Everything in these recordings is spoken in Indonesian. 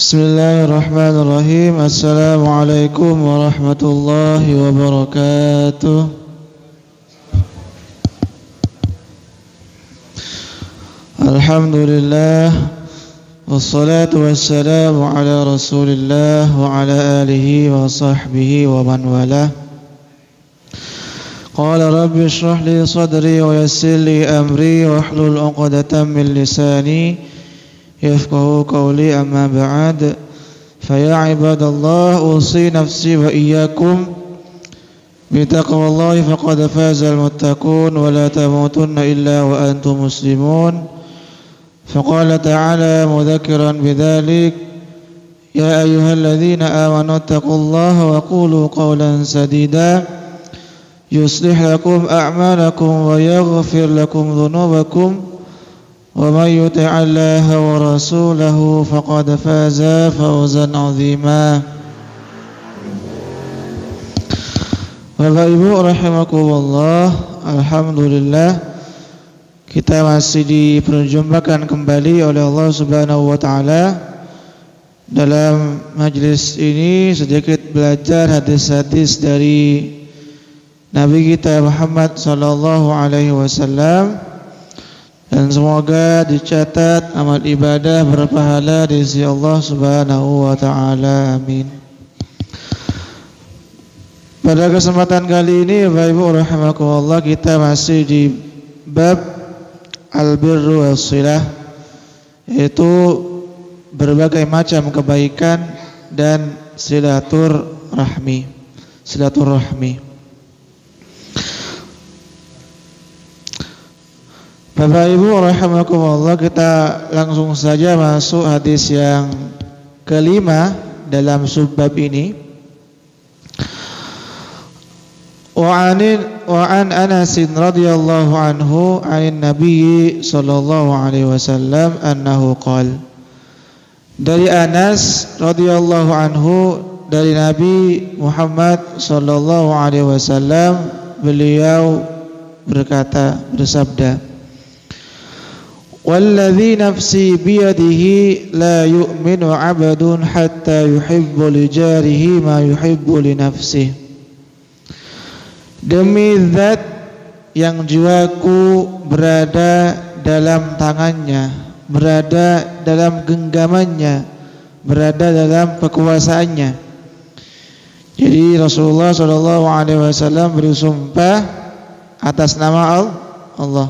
Bismillahirrahmanirrahim. Assalamualaikum warahmatullahi wabarakatuh. Alhamdulillah, wassalatu wassalamu ala rasulillah wa ala alihi wa sahbihi wa man walah. Qala rabbi shrah li sadri wa yassir li amri wa hlul 'uqdatam min lisani yafqahu qawli, amma ba'd. Fa ya ibadallah, usi nafsi wa iyyakum bi taqwallahi faqad fazal muttaqun wa la tamutunna illa wa antum muslimun. Faqala ta'ala mudzakiran bidzalik, ya ayyuhalladzina amanu taqullaha wa qulu qawlan sadida yuslih lakum a'malakum wa yaghfir lakum dhunubakum wa may yuti'illaha wa rasulahu faqad faza fawzan 'azima. Bapak Ibu rahimakumullah, alhamdulillah kita masih diperjumpakan kembali oleh Allah Subhanahu wa taala dalam majlis ini, sedikit belajar hadis-hadis dari Nabi kita Muhammad sallallahu alaihi wasallam, dan semoga dicatat amal ibadah berpahala di sisi Allah Subhanahu wa taala. Amin. Pada kesempatan kali ini Bapak Ibu rahimakumullah, kita masih di bab al-birru was-shilah, yaitu berbagai macam kebaikan dan silaturahmi. Bapak Ibu rahimakumullah, kita langsung saja masuk hadis yang kelima dalam subbab ini. Wa an Anas radhiyallahu anhu 'anil Nabi sallallahu alaihi wasallam annahu qala. Dari Anas radhiyallahu anhu, dari Nabi Muhammad sallallahu alaihi wasallam, beliau bersabda, walladzi nafsi biyadihi la yu'minu 'abdun hatta yuhibbu li jarihi ma yuhibbu li nafsihi. Demi zat yang jiwaku berada dalam tangannya, berada dalam genggamannya, berada dalam kekuasaannya. Jadi Rasulullah SAW bersumpah atas nama Allah.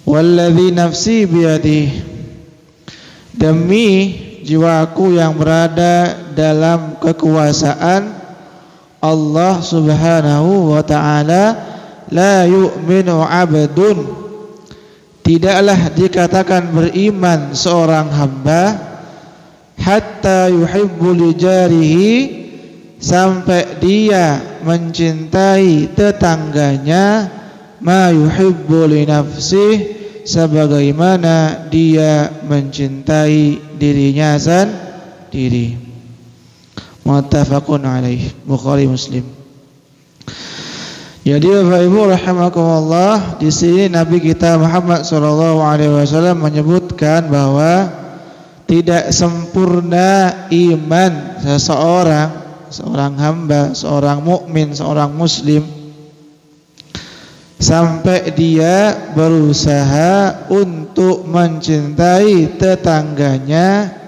Walladzi nafsi biyadihi, demi jiwaku yang berada dalam kekuasaan Allah Subhanahu wa ta'ala, la yu'minu 'abdun, tidaklah dikatakan beriman seorang hamba, hatta yuhibbu li jarihi, sampai dia mencintai tetangganya, ma yuhibbu li nafsihi, sebagaimana dia mencintai dirinya sendiri. Muttafaqun alaih, Bukhari Muslim. Jadi Bapak Ibu rahimakumullah, di sini Nabi kita Muhammad sallallahu alaihi wasallam menyebutkan bahwa tidak sempurna iman seorang hamba, seorang mukmin, seorang muslim, sampai dia berusaha untuk mencintai tetangganya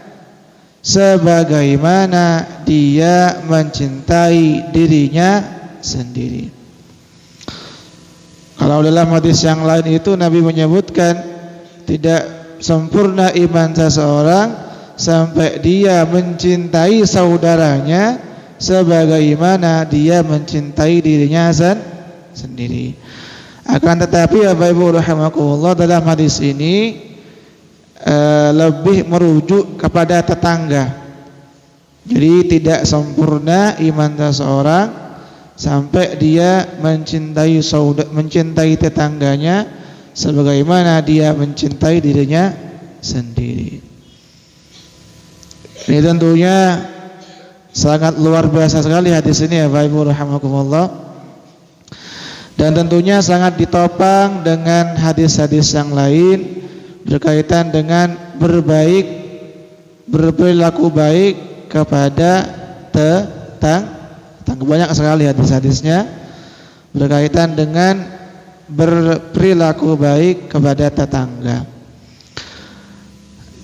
sebagaimana dia mencintai dirinya sendiri. Kalau dalam hadis yang lain itu Nabi menyebutkan tidak sempurna iman seseorang sampai dia mencintai saudaranya sebagaimana dia mencintai dirinya sendiri. Akan tetapi Bapak Ibu rahimakumullah, dalam hadis ini lebih merujuk kepada tetangga. Jadi tidak sempurna iman seseorang sampai dia mencintai tetangganya sebagaimana dia mencintai dirinya sendiri. Ini tentunya sangat luar biasa sekali hadis ini ya Bapak Ibu rahimakumullah. Dan tentunya sangat ditopang dengan hadis-hadis yang lain berkaitan dengan berbaik berperilaku baik kepada tetangga. Banyak sekali hadis-hadisnya berkaitan dengan berperilaku baik kepada tetangga.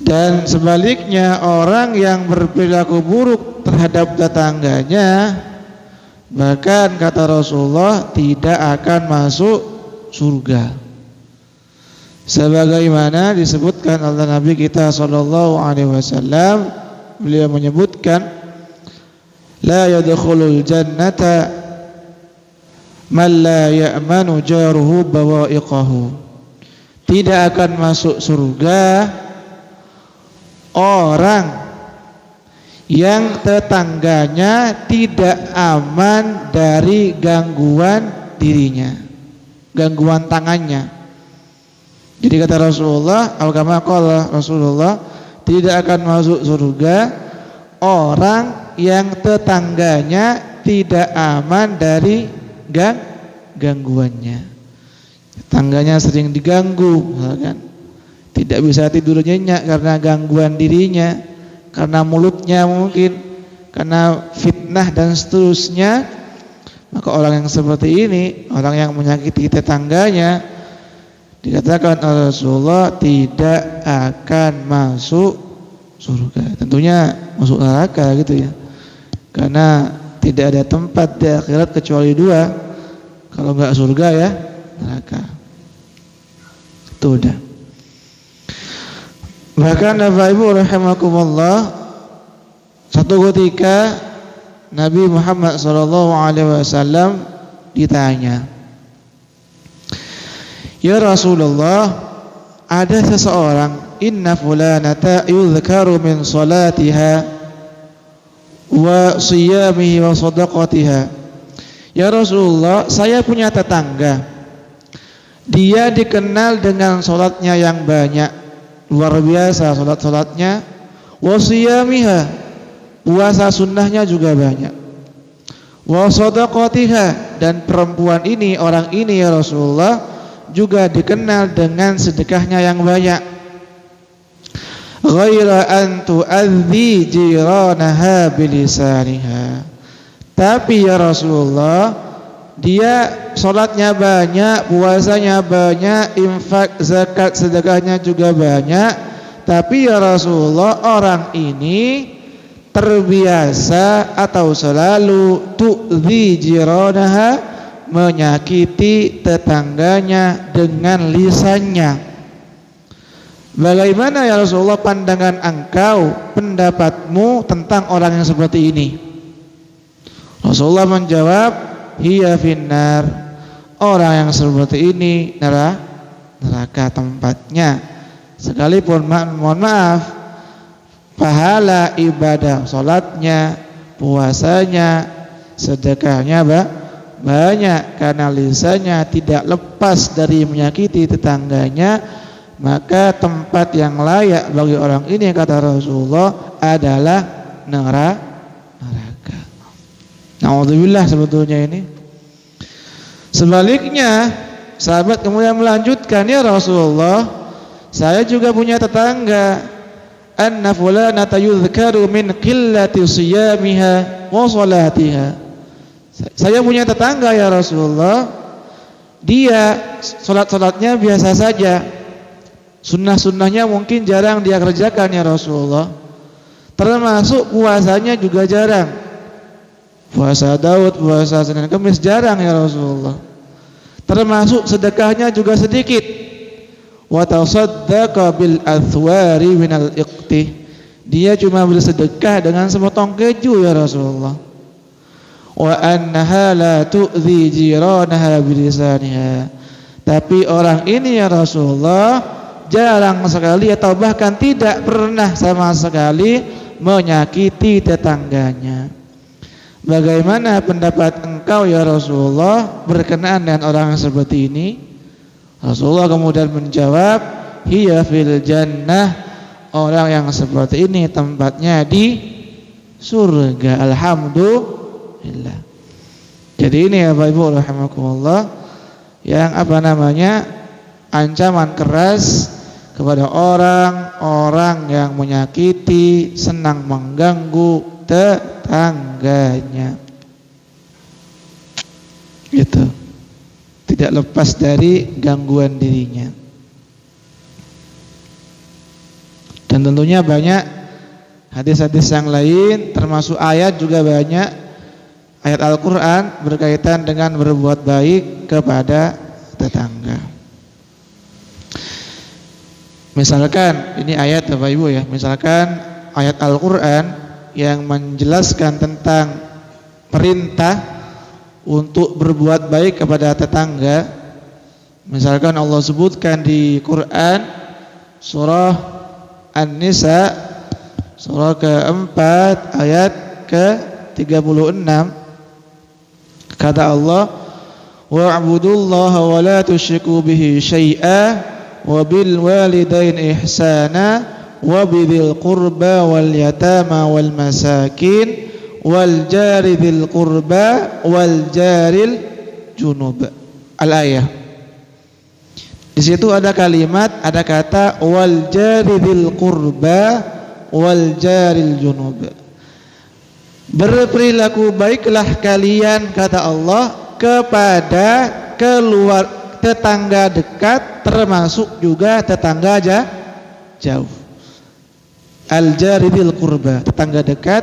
Dan sebaliknya, orang yang berperilaku buruk terhadap tetangganya, bahkan kata Rasulullah, tidak akan masuk surga. Sebagaimana disebutkan oleh Nabi kita sallallahu alaihi wasallam, beliau menyebutkan, la yadkhulul jannata man la ya'manu jaruhu bawa'iqahu. Tidak akan masuk surga orang yang tetangganya tidak aman dari gangguan dirinya, gangguan tangannya. Jadi kata Rasulullah, al-kama qala Rasulullah, tidak akan masuk surga orang yang tetangganya tidak aman dari gangguannya. Tetangganya sering diganggu, kan? Tidak bisa tidur nyenyak karena gangguan dirinya, karena mulutnya mungkin, karena fitnah dan seterusnya. Maka orang yang seperti ini, orang yang menyakiti tetangganya, dikatakan oleh Rasulullah tidak akan masuk surga. Tentunya masuk neraka gitu ya. Karena tidak ada tempat di akhirat kecuali dua. Kalau enggak surga ya neraka. Itu udah. Bahkan Bapak Ibu rahimakumullah, satu ketika Nabi Muhammad SAW ditanya, ya Rasulullah, ada seseorang, inna fulanata yudhkaru min salatiha wa siyamihi wa sadaqatiha. Ya Rasulullah, saya punya tetangga, dia dikenal dengan salatnya yang banyak, luar biasa salat-salatnya, wa siyamiha, puasa sunnahnya juga banyak, wa sadaqatiha, dan perempuan ini, orang ini ya Rasulullah, juga dikenal dengan sedekahnya yang banyak. Ghaira an tu'adzi jiranaha bilisaniha. Tapi ya Rasulullah, dia salatnya banyak, puasanya banyak, infak, zakat, sedekahnya juga banyak, tapi ya Rasulullah, orang ini terbiasa atau selalu tu'dzi jiranaha, menyakiti tetangganya dengan lisannya. Bagaimana ya Rasulullah pandangan engkau, pendapatmu tentang orang yang seperti ini? Rasulullah menjawab, hiya finnar, orang yang seperti ini neraka tempatnya. Sekalipun mohon maaf, pahala ibadah salatnya, puasanya, sedekahnya banyak, karena lisannya tidak lepas dari menyakiti tetangganya, maka tempat yang layak bagi orang ini kata Rasulullah adalah neraka. Na'udzubillah sebetulnya ini. Sebaliknya, sahabat kemudian melanjutkan, ya Rasulullah, saya juga punya tetangga, anna fulanata yudhkaru min qillati siyamiha wa salatiha. Saya punya tetangga ya Rasulullah, dia salat-salatnya biasa saja, sunnah-sunnahnya mungkin jarang dia kerjakan ya Rasulullah, termasuk puasanya juga jarang. Puasa Daud, puasa Senin Kamis jarang ya Rasulullah. Termasuk sedekahnya juga sedikit. Wa tasaddaqa bil athwari minal iqti. Dia cuma bersedekah dengan sepotong keju ya Rasulullah. Wa annaha la tu'dzi jiranaha bilisaniha. Tapi orang ini ya Rasulullah jarang sekali atau bahkan tidak pernah sama sekali menyakiti tetangganya. Bagaimana pendapat engkau ya Rasulullah berkenaan dengan orang yang seperti ini? Rasulullah kemudian menjawab, hiya fil jannah, orang yang seperti ini tempatnya di surga. Alhamdulillah. Jadi ini ya Bapak Ibu rahimakumullah, yang ancaman keras kepada orang-orang yang menyakiti, senang mengganggu tetangganya. Gitu. Tidak lepas dari gangguan dirinya. Dan tentunya banyak hadis-hadis yang lain, termasuk ayat juga banyak ayat Al-Quran berkaitan dengan berbuat baik kepada tetangga. Misalkan ini ayat Bapak Ibu ya, misalkan ayat Al-Quran yang menjelaskan tentang perintah untuk berbuat baik kepada tetangga. Misalkan Allah sebutkan di Quran surah An-Nisa surah keempat ayat ke-36, kata Allah, wa'budullaha wa la tusyriku bihi syai'a wa bil walidain ihsana wa bidhil qurba wal yatama wal masakin wal jari dzil qurba wal jaril junub. Al-ayah. Di situ ada kalimat, ada kata wal jari dzil qurba wal jaril junub. Berperilaku baiklah kalian, kata Allah, kepada keluar tetangga dekat, termasuk juga tetangga jauh. Al-jaril qurba, tetangga dekat,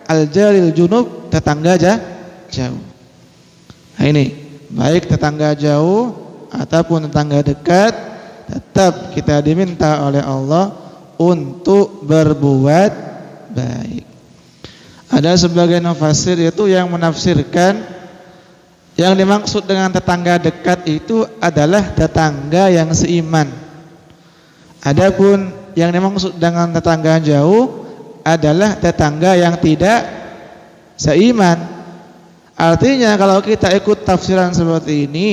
al-jaril junub, tetangga jauh. Nah ini, baik tetangga jauh ataupun tetangga dekat, tetap kita diminta oleh Allah untuk berbuat baik. Ada sebagian mufassir itu yang menafsirkan yang dimaksud dengan tetangga dekat itu adalah tetangga yang seiman. Adapun yang dimaksud dengan tetangga jauh adalah tetangga yang tidak seiman. Artinya kalau kita ikut tafsiran seperti ini,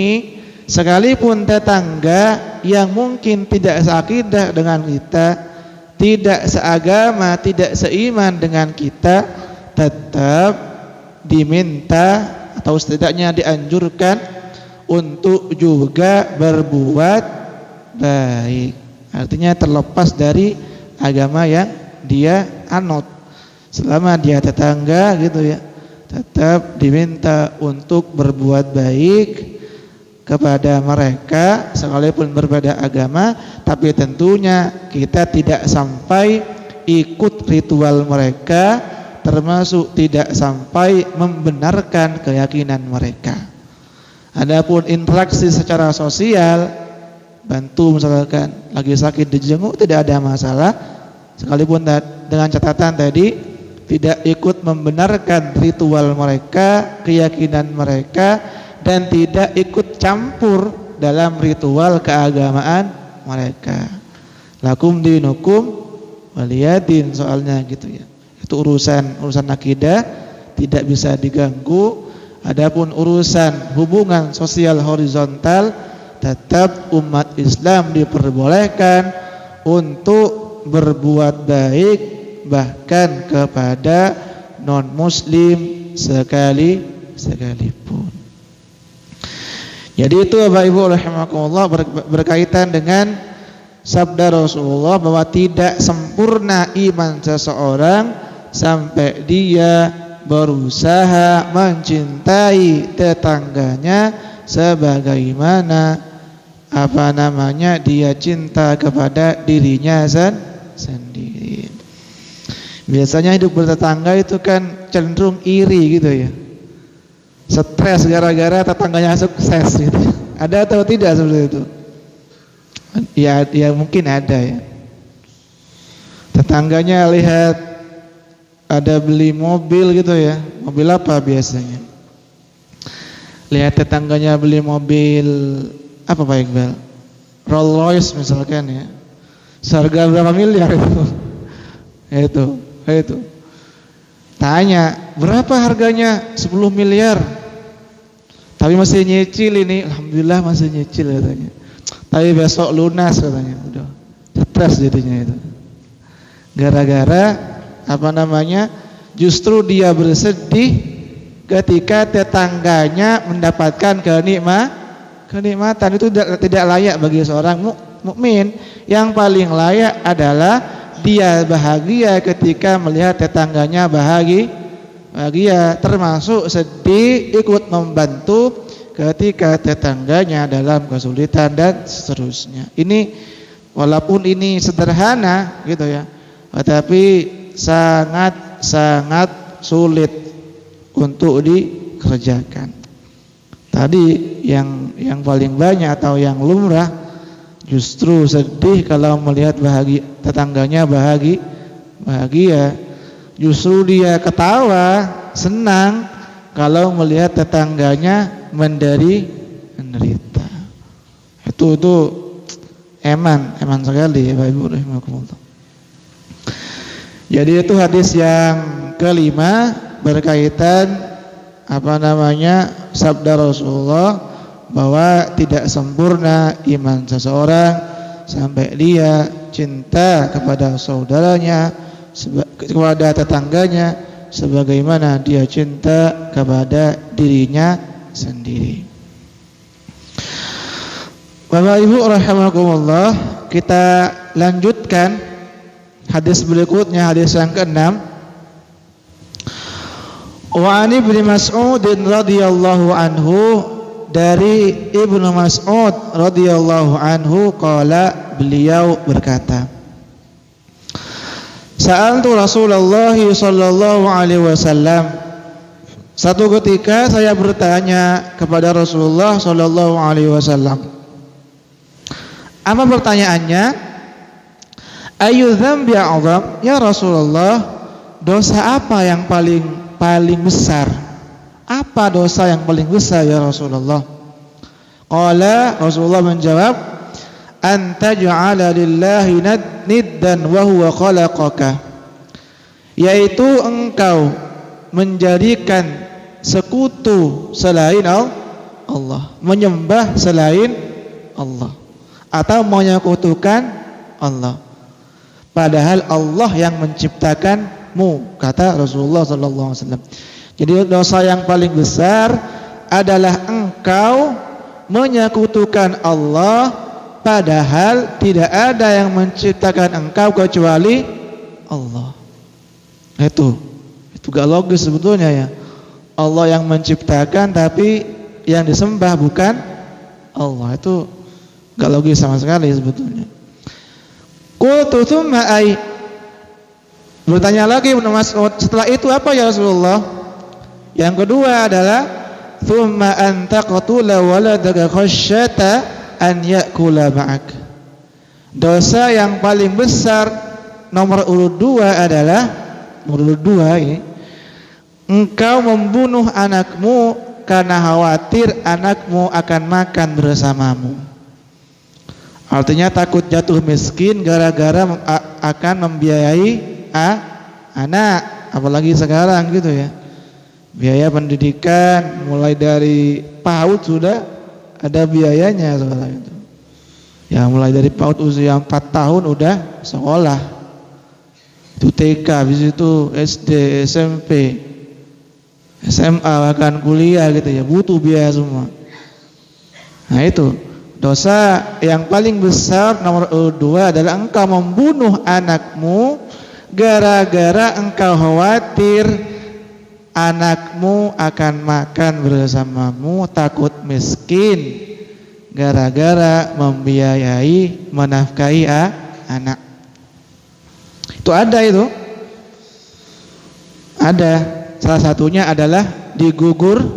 sekalipun tetangga yang mungkin tidak seakidah dengan kita, tidak seagama, tidak seiman dengan kita, tetap diminta atau setidaknya dianjurkan untuk juga berbuat baik. Artinya terlepas dari agama yang dia anut, selama dia tetangga gitu ya, tetap diminta untuk berbuat baik kepada mereka sekalipun berbeda agama. Tapi tentunya kita tidak sampai ikut ritual mereka, termasuk tidak sampai membenarkan keyakinan mereka. Adapun interaksi secara sosial, bantu misalkan lagi sakit dijenguk, tidak ada masalah, sekalipun dengan catatan tadi tidak ikut membenarkan ritual mereka, keyakinan mereka, dan tidak ikut campur dalam ritual keagamaan mereka. Lakum dinukum waliyadin, soalnya gitu ya. Itu urusan akidah, tidak bisa diganggu. Adapun urusan hubungan sosial horizontal, tetap umat Islam diperbolehkan untuk berbuat baik bahkan kepada non muslim sekalipun. Jadi itu Bapak Ibu rahimakumullah berkaitan dengan sabda Rasulullah bahwa tidak sempurna iman seseorang sampai dia berusaha mencintai tetangganya sebagaimana dia cinta kepada dirinya sendiri. Biasanya hidup bertetangga itu kan cenderung iri gitu ya, stres gara-gara tetangganya sukses gitu. Ada atau tidak seperti itu? Ya mungkin ada ya. Tetangganya lihat ada beli mobil gitu ya. Mobil apa biasanya? Lihat tetangganya beli mobil apa Pak Iqbal? Rolls Royce misalkan ya. Seharga berapa miliar itu? Itu. Tanya, berapa harganya? 10 miliar. Tapi masih nyicil ini. Alhamdulillah masih nyicil katanya. Tapi besok lunas katanya. Udah stres jadinya itu. Gara-gara justru dia bersedih ketika tetangganya mendapatkan kenikmatan. Itu tidak layak bagi seorang mukmin. Yang paling layak adalah dia bahagia ketika melihat tetangganya bahagia, termasuk sedih, ikut membantu ketika tetangganya dalam kesulitan dan seterusnya. Ini walaupun ini sederhana gitu ya, tetapi sangat sulit untuk dikerjakan. Tadi yang paling banyak atau yang lumrah justru sedih kalau melihat tetangganya bahagia. Justru dia ketawa, senang kalau melihat tetangganya menderita. Itu eman sekali ya Bapak Ibu rahimakumullah. Jadi itu hadis yang kelima berkaitan sabda Rasulullah bahwa tidak sempurna iman seseorang sampai dia cinta kepada saudaranya, kepada tetangganya sebagaimana dia cinta kepada dirinya sendiri. Bapak Ibu rahimakumullah, kita lanjutkan hadis berikutnya, hadis yang ke-6. Wa an Ibnu Mas'ud radhiyallahu anhu, dari Ibnu Mas'ud radhiyallahu anhu qala, beliau berkata, Sa'altu Rasulullah sallallahu alaihi wasallam, satu ketika saya bertanya kepada Rasulullah sallallahu alaihi wasallam. Apa pertanyaannya? Ayu dzambi a'dzam, ya Rasulullah, dosa apa yang paling besar? Apa dosa yang paling besar ya Rasulullah? Qala, Rasulullah menjawab, an taj'ala lillahi niddan wa huwa khalaqaka, yaitu engkau menjadikan sekutu selain Allah, menyembah selain Allah, atau menyekutukan Allah, padahal Allah yang menciptakanmu, kata Rasulullah sallallahu alaihi wasallam. Jadi dosa yang paling besar adalah engkau menyekutukan Allah, padahal tidak ada yang menciptakan engkau kecuali Allah. Itu gak logis sebetulnya ya. Allah yang menciptakan tapi yang disembah bukan Allah. Itu gak logis sama sekali sebetulnya. Qultu tsumma ay, bertanya lagi Ibnu Mas'ud, setelah itu apa ya Rasulullah? Yang kedua adalah tsumma an taqtula waladaka khasyata an ya'kula ma'ak. Dosa yang paling besar nomor urut 2 adalah engkau membunuh anakmu karena khawatir anakmu akan makan bersamamu. Artinya takut jatuh miskin gara-gara akan membiayai anak, apalagi sekarang gitu ya. Biaya pendidikan mulai dari PAUD sudah ada biayanya sekarang itu. Ya mulai dari PAUD usia 4 tahun udah sekolah. Itu TK, habis itu SD, SMP, SMA, bahkan kuliah gitu ya, butuh biaya semua. Nah itu dosa yang paling besar nomor 2 adalah engkau membunuh anakmu gara-gara engkau khawatir anakmu akan makan bersamamu, takut miskin gara-gara membiayai, menafkahi anak. Itu ada. Salah satunya adalah digugurkan.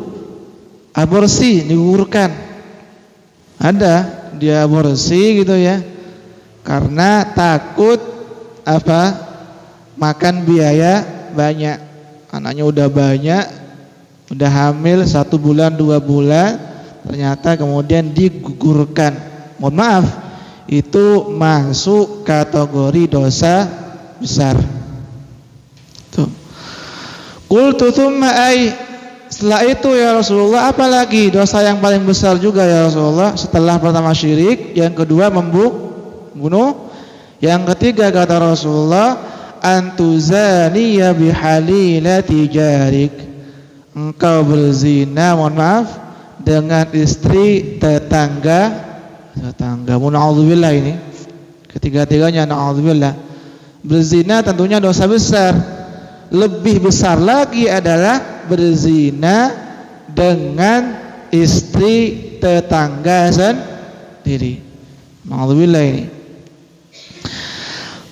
Ada dia aborsi gitu ya, karena takut makan biaya banyak. Anaknya udah banyak, udah hamil 1 bulan 2 bulan, ternyata kemudian digugurkan. Mohon maaf, itu masuk kategori dosa besar. Tuh. Qultu tsumma ay, setelah itu ya Rasulullah apalagi dosa yang paling besar juga ya Rasulullah? Setelah pertama syirik, yang kedua membunuh, yang ketiga kata Rasulullah, antuzaniya bihalilati jarik, engkau berzina, mohon maaf, dengan istri tetanggamu. tetangga. Na'udzubillah ini. Ketiga-tiganya na'udzubillah. Berzina tentunya dosa besar. Lebih besar lagi adalah berzina dengan istri tetangga sendiri. Na'udzubillah ini.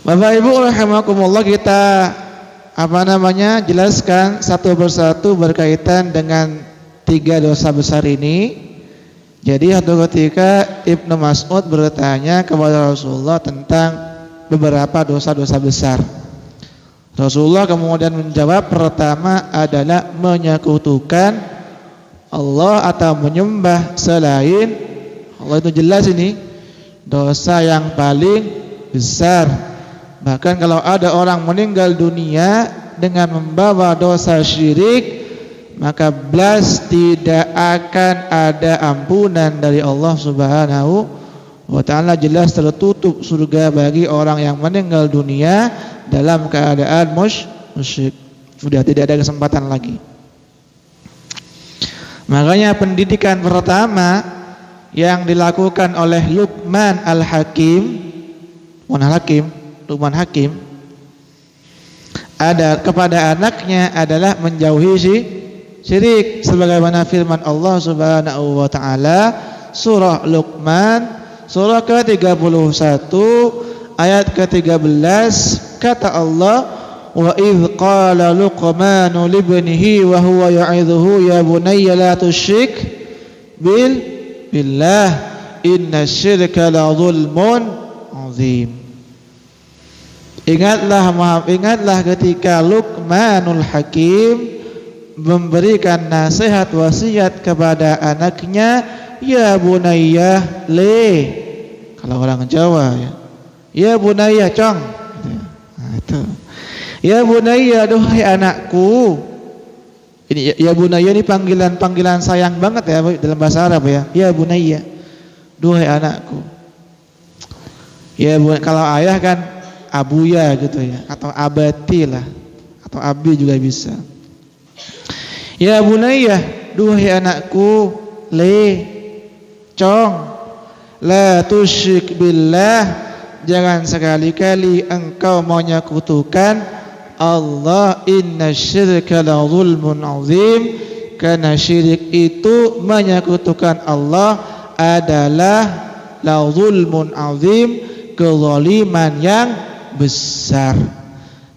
Bapak Ibu rahimakumullah, kita jelaskan satu persatu berkaitan dengan 3 dosa besar ini. Jadi satu ketika Ibnu Mas'ud bertanya kepada Rasulullah tentang beberapa dosa-dosa besar. Rasulullah kemudian menjawab, pertama adalah menyekutukan Allah atau menyembah selain Allah. Itu jelas ini dosa yang paling besar. Bahkan kalau ada orang meninggal dunia dengan membawa dosa syirik, maka belas tidak akan ada ampunan dari Allah Subhanahu wa ta'ala. Jelas tertutup surga bagi orang yang meninggal dunia dalam keadaan musyrik. Sudah tidak ada kesempatan lagi. Makanya pendidikan pertama yang dilakukan oleh Luqman Hakim ada kepada anaknya adalah menjauhi syirik, sebagaimana firman Allah Subhanahu wa ta'ala surah Luqman surah ke-31 ayat ke-13. Kata Allah, wa idh qala Luqmanu libnihi wa huwa ya'idhuhu ya bunayya la tusyrik billah inna syirka la zulmun azim. Ingatlah ketika Luqmanul Hakim memberikan nasihat wasiat kepada anaknya, ya bunayya kalau orang Jawa ya bunayya cong. Nah, itu. Ya bunayya, duhai anakku. Ini ya bunayya ini panggilan sayang banget ya dalam bahasa Arab ya. Ya bunayya, duhai anakku. Ya kalau ayah kan abuya gitu ya, atau abati lah, atau abi juga bisa. Ya bunayya, duhai anakku, cong, la tusyrik billah, jangan sekali-kali engkau menyekutukan Allah, inna syirka la zulmun azim, karena syirik itu menyekutukan Allah adalah la zulmun azim, kezaliman yang besar.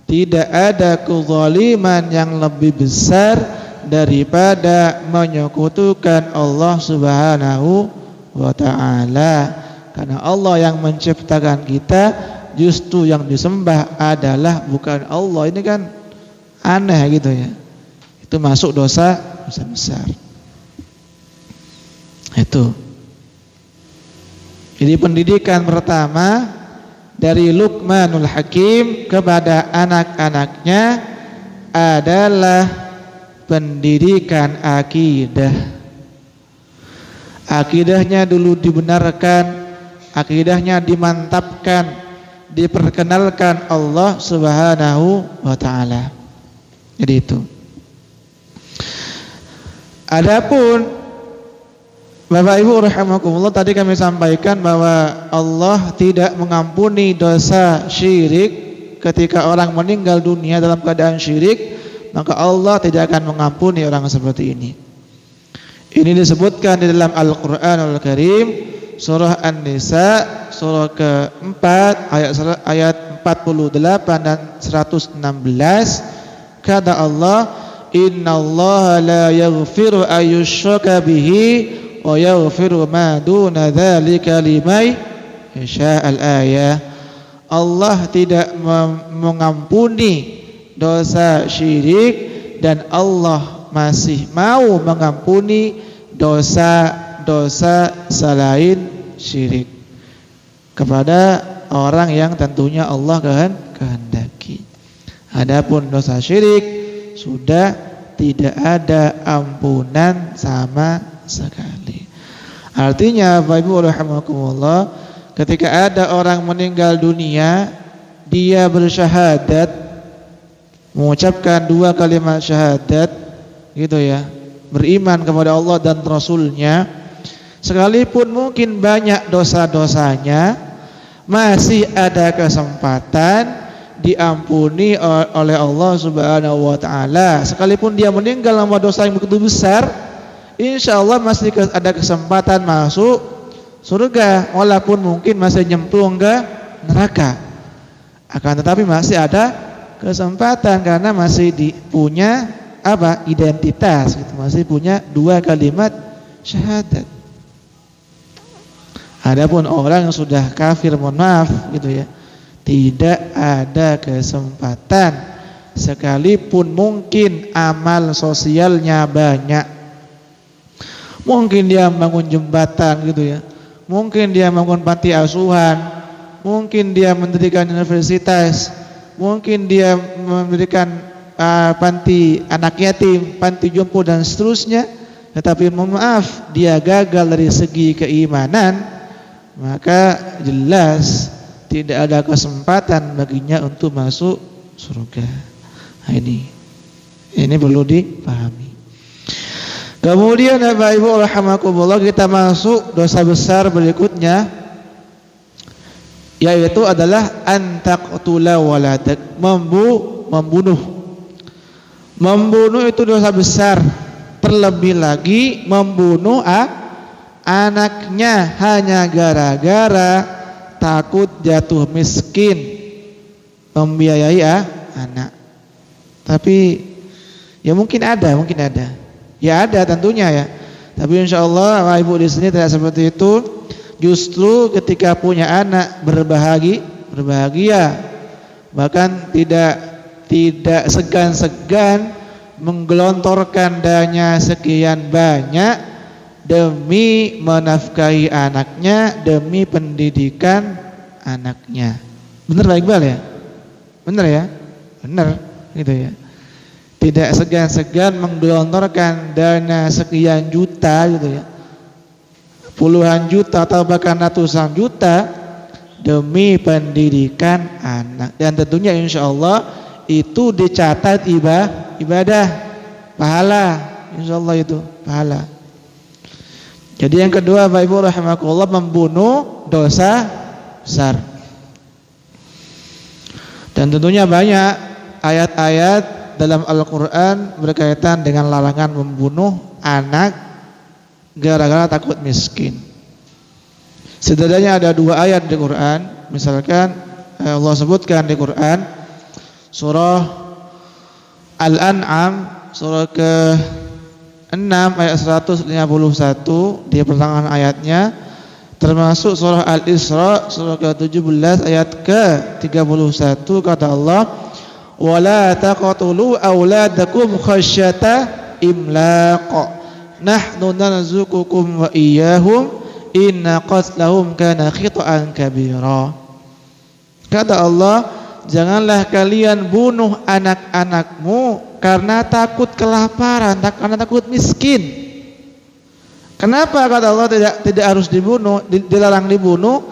Tidak ada kezaliman yang lebih besar daripada menyekutukan Allah Subhanahu wa ta'ala. Karena Allah yang menciptakan kita, justru yang disembah adalah bukan Allah. Ini kan aneh gitu ya. Itu masuk dosa besar. Itu. Jadi pendidikan pertama dari Luqmanul Hakim kepada anak-anaknya adalah pendidikan akidah. Akidahnya dulu dibenarkan, akidahnya dimantapkan, diperkenalkan Allah Subhanahu wa ta'ala. Jadi itu. Adapun Bapak Ibu rahimakumullah, tadi kami sampaikan bahwa Allah tidak mengampuni dosa syirik. Ketika orang meninggal dunia dalam keadaan syirik, maka Allah tidak akan mengampuni orang seperti ini. Ini disebutkan di dalam Al-Qur'anul Karim, surah An-Nisa, surah ke-4 ayat 48 dan 116. Kata Allah, innallaha la yaghfiru ayyushraka bihi wa yaghfiru ma duna dzalika liman yasha. Al-ayah. Allah tidak mengampuni dosa syirik, dan Allah masih mau mengampuni dosa-dosa selain syirik kepada orang yang tentunya Allah kehendaki. Adapun dosa syirik sudah tidak ada ampunan sama sekali. Artinya Bapak Ibu rahimakumullah, ketika ada orang meninggal dunia, dia bersyahadat, mengucapkan 2 kalimat syahadat gitu ya, beriman kepada Allah dan Rasulnya, sekalipun mungkin banyak dosa-dosanya, masih ada kesempatan diampuni oleh Allah Subhanahu wa taala. Sekalipun dia meninggal dalam dosa yang begitu besar, insya Allah masih ada kesempatan masuk surga, walaupun mungkin masih nyemplung ke neraka. Akan tetapi masih ada kesempatan karena masih punya identitas gitu, masih punya 2 kalimat syahadat. Adapun orang yang sudah kafir, mohon maaf gitu ya, tidak ada kesempatan sekalipun mungkin amal sosialnya banyak. Mungkin dia membangun jembatan gitu ya, mungkin dia membangun panti asuhan, mungkin dia mendirikan universitas, mungkin dia mendirikan panti anak yatim, panti jompo dan seterusnya, tetapi mohon maaf dia gagal dari segi keimanan, maka jelas tidak ada kesempatan baginya untuk masuk surga. Nah, ini perlu dipahami. Kemudian Bapak Ibu rahimakumullah, kita masuk dosa besar berikutnya, yaitu adalah antaqtula waladak, membunuh. Membunuh itu dosa besar. Terlebih lagi membunuh anaknya hanya gara-gara takut jatuh miskin membiayai anak. Tapi ya mungkin ada. Ya ada tentunya ya. Tapi insyaallah Bapak Ibu di sini tidak seperti itu. Justru ketika punya anak berbahagia, bahkan tidak segan-segan menggelontorkan dana sekian banyak demi menafkahi anaknya, demi pendidikan anaknya. Benar Pak Iqbal ya? Benar ya? Benar gitu ya. Tidak segan-segan menggelontorkan dana sekian juta gitu ya, puluhan juta atau bahkan ratusan juta demi pendidikan anak. Dan tentunya insya Allah itu dicatat ibadah pahala, insya Allah itu pahala. Jadi yang kedua Bapak Ibu rahimakumullah, membunuh dosa besar. Dan tentunya banyak ayat-ayat dalam Al-Quran berkaitan dengan larangan membunuh anak gara-gara takut miskin. Setidaknya ada 2 ayat di Quran. Misalkan Allah sebutkan di Quran surah Al-An'am surah ke-6 ayat 151 di pertengahan ayatnya, termasuk surah Al-Isra surah ke-17 ayat ke-31, kata Allah, wala taqtulu auladakum khasyata imlaq nahnu narzuqukum wa iyyahum inna qatlahum kana khita'an kabira. Kata Allah, janganlah kalian bunuh anak-anakmu karena takut kelaparan, karena takut miskin. Kenapa kata Allah tidak harus dibunuh, dilarang dibunuh?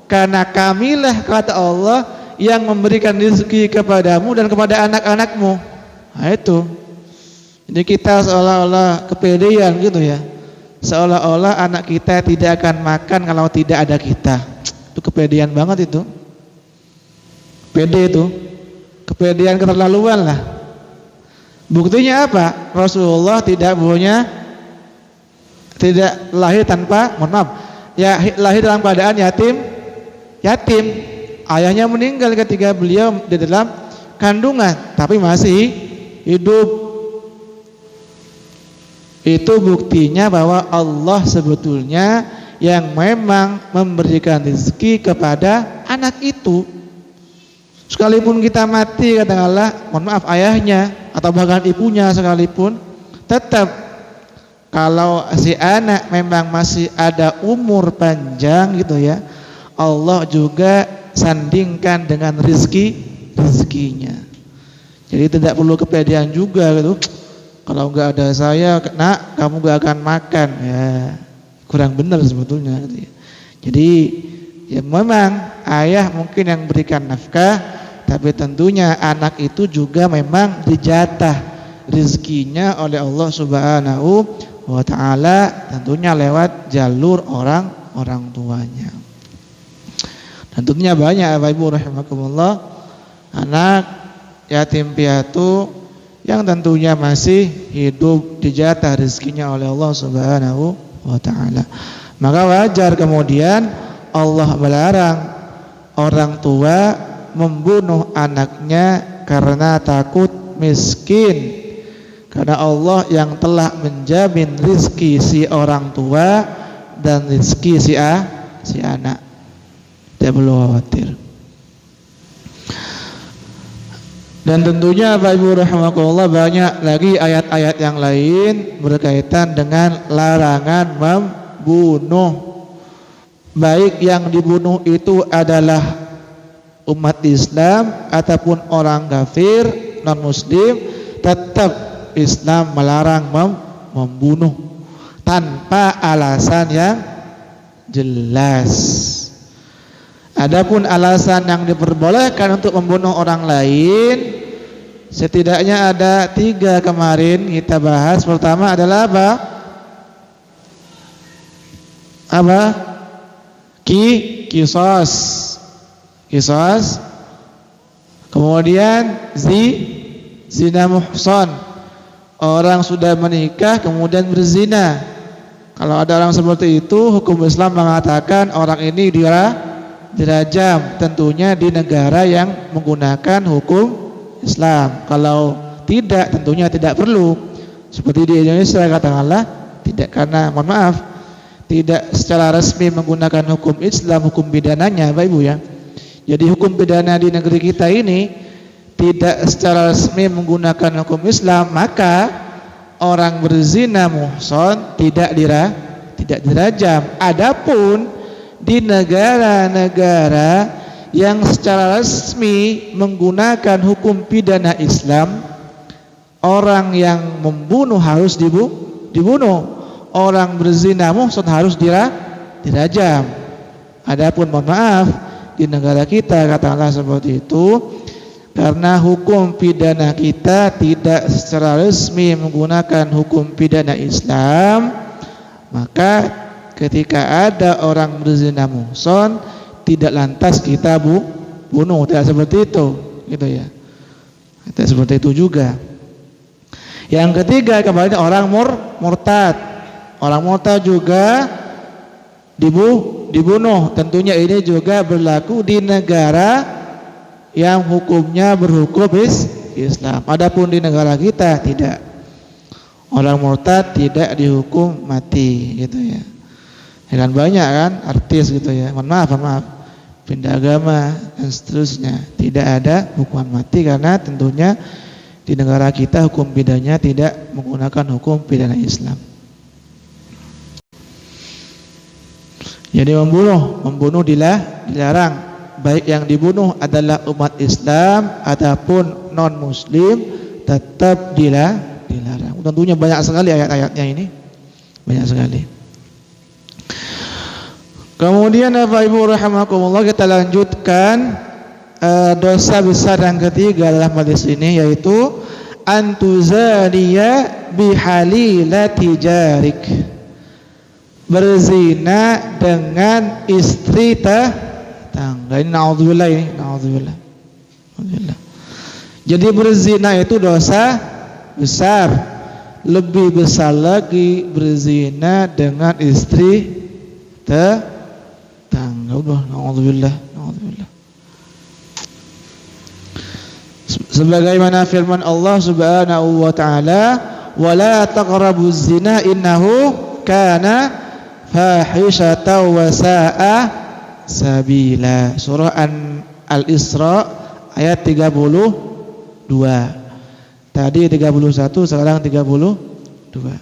Karena kamilah kata Allah yang memberikan rezeki kepadamu dan kepada anak-anakmu. Nah itu. Jadi kita seolah-olah kepedean gitu ya, seolah-olah anak kita tidak akan makan kalau tidak ada kita. Itu kepedean banget itu. Pede itu, kepedean keterlaluan lah. Buktinya apa? Rasulullah tidak lahir tanpa, mohon maaf, ya lahir dalam keadaan yatim. Ayahnya meninggal ketika beliau di dalam kandungan, tapi masih hidup. Itu buktinya bahwa Allah sebetulnya yang memang memberikan rezeki kepada anak itu. Sekalipun kita mati katakanlah, mohon maaf, ayahnya atau bahkan ibunya sekalipun, tetap kalau si anak memang masih ada umur panjang gitu ya, Allah juga sandingkan dengan rezekinya. Jadi tidak perlu kepedean juga gitu. Kalau enggak ada saya, nak, kamu enggak akan makan. Ya, kurang benar sebetulnya gitu ya. Jadi ya memang ayah mungkin yang berikan nafkah, tapi tentunya anak itu juga memang dijatah rezekinya oleh Allah Subhanahu wa ta'ala, tentunya lewat jalur orang tuanya. Dan tentunya banyak Bapak Ibu rahimakumullah anak yatim piatu yang tentunya masih hidup dijatah rezekinya oleh Allah Subhanahu wa ta'ala. Maka wajar kemudian Allah melarang orang tua membunuh anaknya karena takut miskin. Karena Allah yang telah menjamin rizki si orang tua dan rizki si anak. Tidak perlu khawatir. Dan tentunya Bapak Ibu rahimakumullah banyak lagi ayat-ayat yang lain berkaitan dengan larangan membunuh. Baik yang dibunuh itu adalah umat Islam ataupun orang kafir non muslim, tetap Islam melarang membunuh tanpa alasan yang jelas. Adapun alasan yang diperbolehkan untuk membunuh orang lain, setidaknya ada 3 kemarin kita bahas. Pertama adalah apa? Kisos. Kemudian zina muhsan, orang sudah menikah kemudian berzina. Kalau ada orang seperti itu, hukum Islam mengatakan orang ini dirajam, tentunya di negara yang menggunakan hukum Islam. Kalau tidak, tentunya tidak perlu. Seperti di Indonesia katakanlah tidak, karena mohon maaf tidak secara resmi menggunakan hukum Islam, hukum pidananya Bapak Ibu ya. Jadi hukum pidana di negeri kita ini tidak secara resmi menggunakan hukum Islam, maka orang berzina muhsan tidak dirajam. Adapun di negara-negara yang secara resmi menggunakan hukum pidana Islam, orang yang membunuh harus dibunuh. Orang berzina muhsan harus dirajam. Adapun mohon maaf, di negara kita katakanlah seperti itu, karena hukum pidana kita tidak secara resmi menggunakan hukum pidana Islam, maka ketika ada orang berzina muhsan tidak lantas kita bunuh, tidak seperti itu, gitu ya. Tidak seperti itu juga. Yang ketiga kembali orang murtad. Orang murtad juga dibunuh. Tentunya ini juga berlaku di negara yang hukumnya berhukum Islam. Adapun di negara kita tidak. Orang murtad tidak dihukum mati, gitu ya. Ya kan banyak kan artis gitu ya. Mohon maaf, pindah agama dan seterusnya. Tidak ada hukuman mati karena tentunya di negara kita hukum pidananya tidak menggunakan hukum pidana Islam. Jadi membunuh dilarang, baik yang dibunuh adalah umat Islam ataupun non muslim, tetap dilarang. Tentunya banyak sekali ayat-ayatnya ini, banyak sekali. Kemudian Bapak Ibu rahimakumullah, kita lanjutkan dosa besar yang ketiga dalam hadis ini, yaitu antuzaniya bihalilati jarik, berzina dengan istri tetangga. Ini naudzubillah, ini naudzubillah. Jadi berzina itu dosa besar. Lebih besar lagi berzina dengan istri tetangga. Udah naudzubillah, naudzubillah. Sebagaimana firman Allah Subhanahu wa taala, "Wala taqrabuz zina innahu kana fahishatan wa sa'a sabila." Surah Al-Isra ayat 32. Tadi 31, sekarang 32.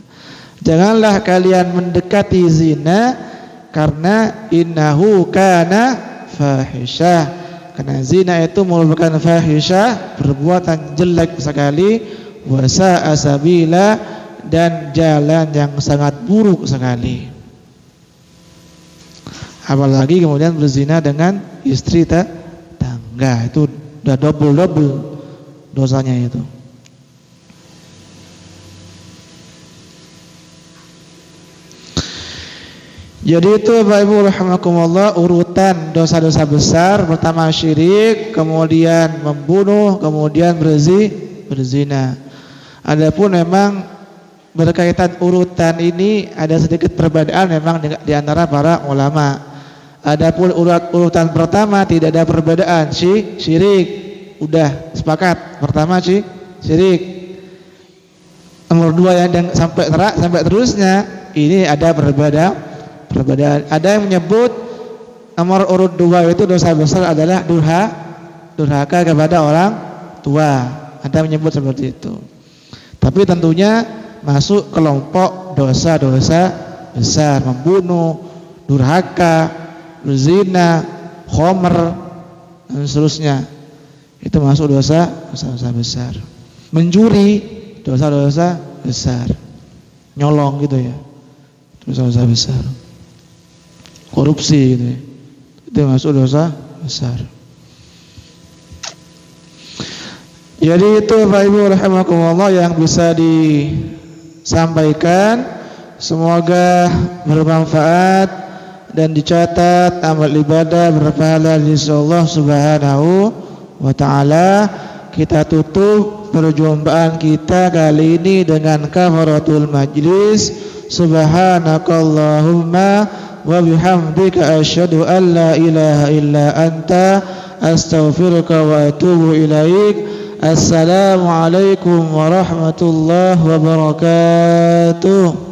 Janganlah kalian mendekati zina karena innahu kana fahisyah. Karena zina itu merupakan fahisyah, perbuatan jelek sekali, wa sa'a sabila, dan jalan yang sangat buruk sekali. Apalagi kemudian berzina dengan istri tetangga, itu udah double dosanya itu. Jadi itu Bapak Ibu rahimakumullah urutan dosa-dosa besar. Pertama syirik, kemudian membunuh, kemudian berzina. Adapun memang berkaitan urutan ini ada sedikit perbedaan memang di antara para ulama. Adapun urutan pertama tidak ada perbedaan, syirik. Udah sepakat. Pertama syirik. Nomor 2 yang sampai terusnya ini ada perbedaan. Ada yang menyebut nomor urut 2 itu dosa besar adalah durhaka kepada orang tua. Ada yang menyebut seperti itu. Tapi tentunya masuk kelompok dosa-dosa besar, membunuh, durhaka, berzina, khomer dan seterusnya. Itu masuk dosa-dosa besar. Mencuri, dosa-dosa besar. Nyolong gitu ya, dosa-dosa besar. Korupsi gitu ya, itu masuk dosa besar. Jadi itu Bapak Ibu rahimakumullah yang bisa disampaikan. Semoga bermanfaat dan dicatat amal ibadah berpahala insyaallah subhanahu wa ta'ala. Kita tutup perjumpaan kita kali ini dengan kafaratul majlis. Subhanakallahumma wa bihamdika asyhadu an la ilaha illa anta astaghfiruka wa atubu ilaik. Assalamualaikum warahmatullahi wabarakatuh.